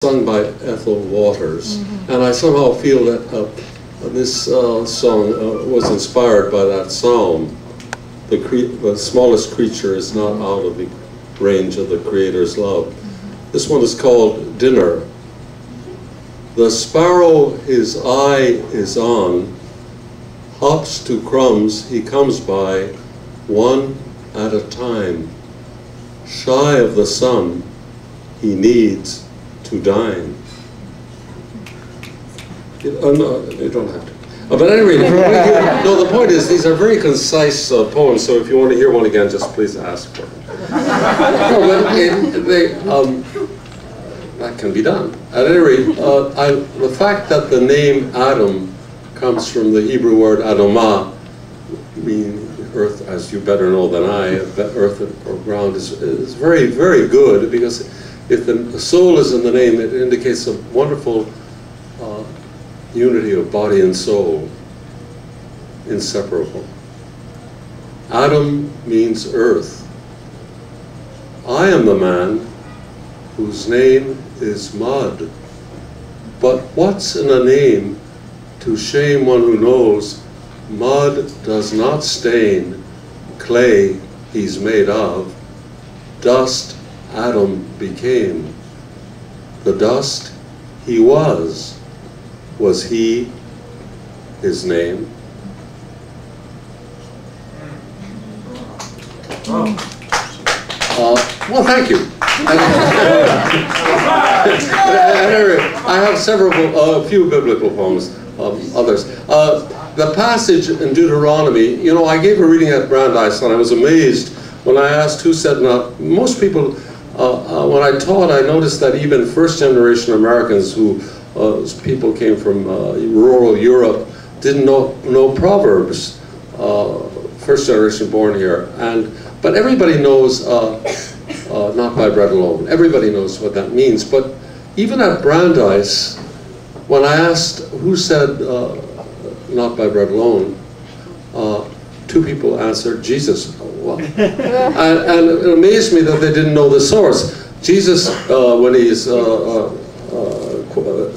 sung by Ethel Waters, and I somehow feel that this song was inspired by that psalm. The smallest creature is not out of the range of the Creator's love. This one is called Dinner. The sparrow his eye is on, hops to crumbs he comes by, one at a time. Shy of the sun, he needs to dine. No, you don't have to. But anyway, no, the point is, these are very concise poems, so if you want to hear one again, just please ask for it. No, but that can be done. At any rate, the fact that the name Adam comes from the Hebrew word Adamah, meaning earth, as you better know than I, earth or ground, is very, very good, because if the soul is in the name, it indicates a wonderful unity of body and soul, inseparable. Adam means earth. I am the man whose name is mud. But what's in a name to shame one who knows mud does not stain clay he's made of? Dust Adam became. The dust he was he his name? Well, thank you. I have a few biblical poems, others. The passage in Deuteronomy, you know, I gave a reading at Brandeis and I was amazed when I asked who said not. Most people, when I taught, I noticed that even first-generation Americans who people came from rural Europe didn't know Proverbs, first generation born here. But everybody knows not by bread alone. Everybody knows what that means. But even at Brandeis, when I asked who said not by bread alone, two people answered, Jesus. Well, and it amazed me that they didn't know the source. Jesus, when he's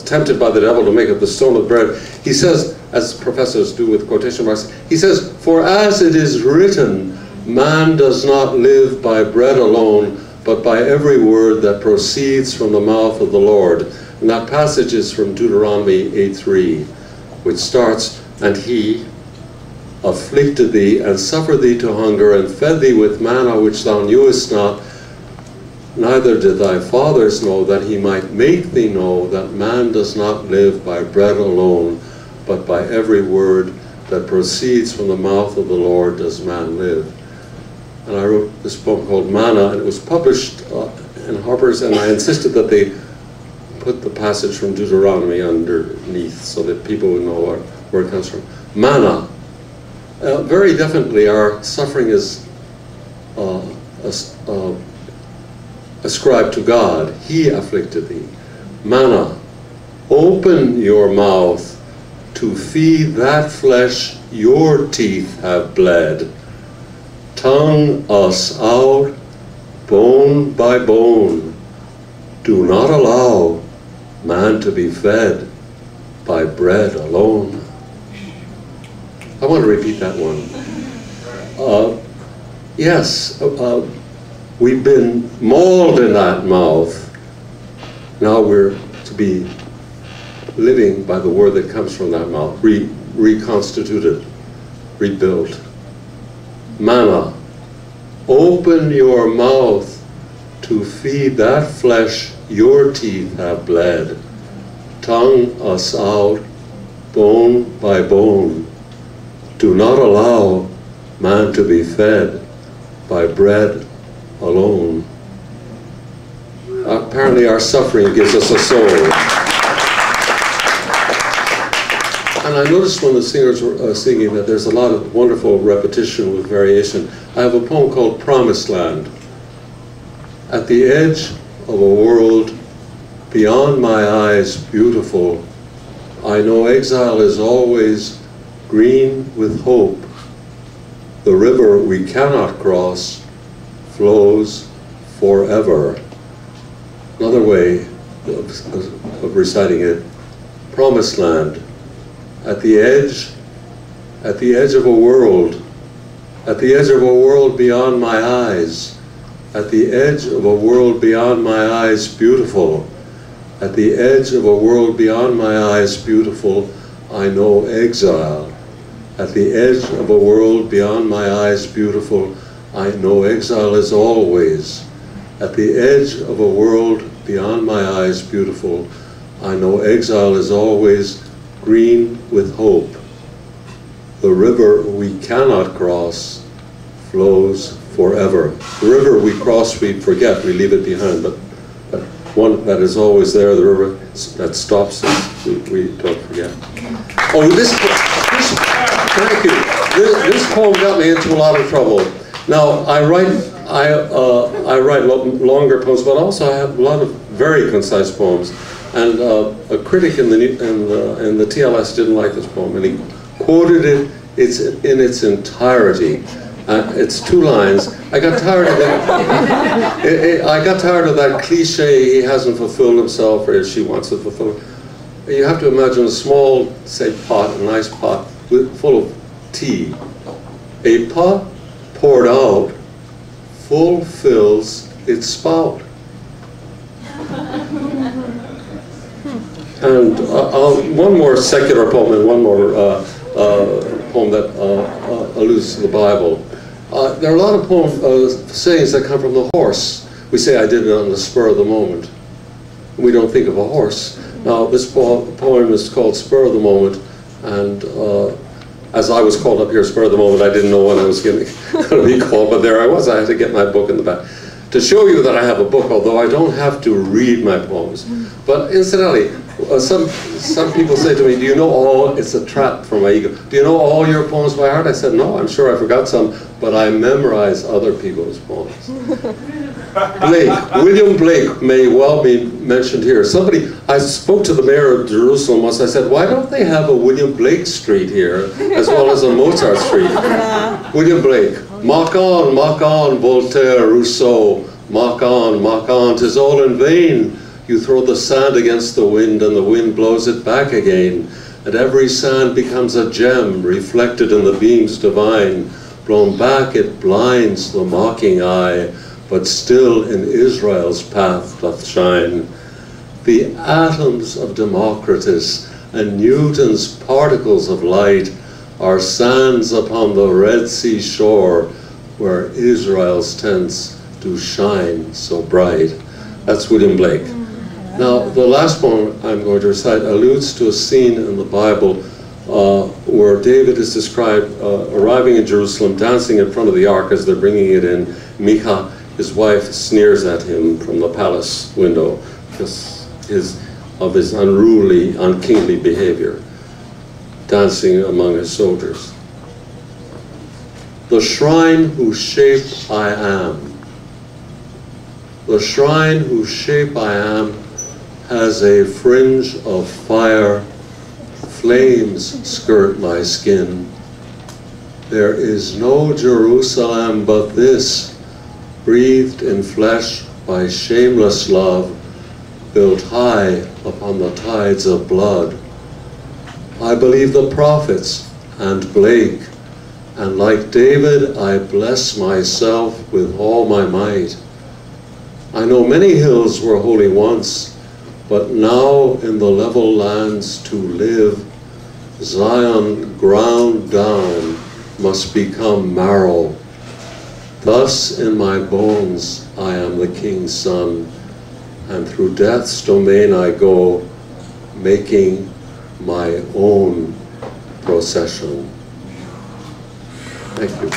tempted by the devil to make up the stone of bread, he says, as professors do with quotation marks, he says, "For as it is written, man does not live by bread alone, but by every word that proceeds from the mouth of the Lord." And that passage is from Deuteronomy 8:3, which starts, "And he afflicted thee, and suffered thee to hunger, and fed thee with manna which thou knewest not, neither did thy fathers know, that he might make thee know that man does not live by bread alone, but by every word that proceeds from the mouth of the Lord does man live." And I wrote this poem called Manna, and it was published in Harper's, and I insisted that they put the passage from Deuteronomy underneath so that people would know where it comes from. Manna. Very definitely our suffering is ascribed to God. He afflicted thee. Manna. Open your mouth to feed that flesh your teeth have bled. Tongue us out, bone by bone. Do not allow man to be fed by bread alone. I want to repeat that one. Yes, we've been mauled in that mouth. Now we're to be living by the word that comes from that mouth, reconstituted, rebuilt. Manna, open your mouth to feed that flesh your teeth have bled. Tongue us out, bone by bone. Do not allow man to be fed by bread alone. Apparently our suffering gives us a soul. And I noticed when the singers were singing that there's a lot of wonderful repetition with variation. I have a poem called Promised Land. At the edge of a world beyond my eyes beautiful, I know exile is always green with hope. The river we cannot cross flows forever. Another way of reciting it. Promised land, at the edge of a world, at the edge of a world beyond my eyes, at the edge of a world beyond my eyes, beautiful, at the edge of a world beyond my eyes, beautiful, I know exile. At the edge of a world beyond my eyes, beautiful, I know exile is always. At the edge of a world beyond my eyes, beautiful, I know exile is always green with hope. The river we cannot cross flows forever. The river we cross, we forget, we leave it behind, but one that is always there, the river that stops us, we don't forget. Oh, thank you. This poem got me into a lot of trouble. Now, I write longer poems, but also I have a lot of very concise poems. And a critic in the TLS didn't like this poem, and he quoted it in its entirety. It's 2 lines. I got tired of that. I got tired of that cliche. He hasn't fulfilled himself, or she wants to fulfill. You have to imagine a small, say, pot, a nice pot full of tea. A pot poured out fulfills its spout. And one more secular poem and one more poem that alludes to the Bible. There are a lot of sayings that come from the horse. We say, I did it on the spur of the moment. We don't think of a horse. Now, this poem is called Spur of the Moment, and as I was called up here, Spur of the Moment, I didn't know when I was going to be called, but there I was. I had to get my book in the back. To show you that I have a book, although I don't have to read my poems. But incidentally, some people say to me, do you know all, it's a trap for my ego, do you know all your poems by heart? I said, no, I'm sure I forgot some, but I memorize other people's poems. William Blake may well be mentioned here. I spoke to the mayor of Jerusalem once. I said, why don't they have a William Blake Street here as well as a Mozart Street? William Blake, mock on, Voltaire, Rousseau, mock on, 'tis all in vain. You throw the sand against the wind and the wind blows it back again. And every sand becomes a gem reflected in the beams divine. Blown back it blinds the mocking eye, but still in Israel's path doth shine. The atoms of Democritus and Newton's particles of light are sands upon the Red Sea shore where Israel's tents do shine so bright. That's William Blake. Now, the last poem I'm going to recite alludes to a scene in the Bible where David is described arriving in Jerusalem, dancing in front of the ark as they're bringing it in. Michal, his wife, sneers at him from the palace window because of his unruly, unkingly behavior, dancing among his soldiers. The shrine whose shape I am, the shrine whose shape I am, has a fringe of fire, flames skirt my skin. There is no Jerusalem but this, breathed in flesh by shameless love, built high upon the tides of blood. I believe the prophets and Blake, and like David I bless myself with all my might. I know many hills were holy once, but now in the level lands to live, Zion ground down must become marrow. Thus in my bones I am the king's son, and through death's domain I go, making my own procession. Thank you.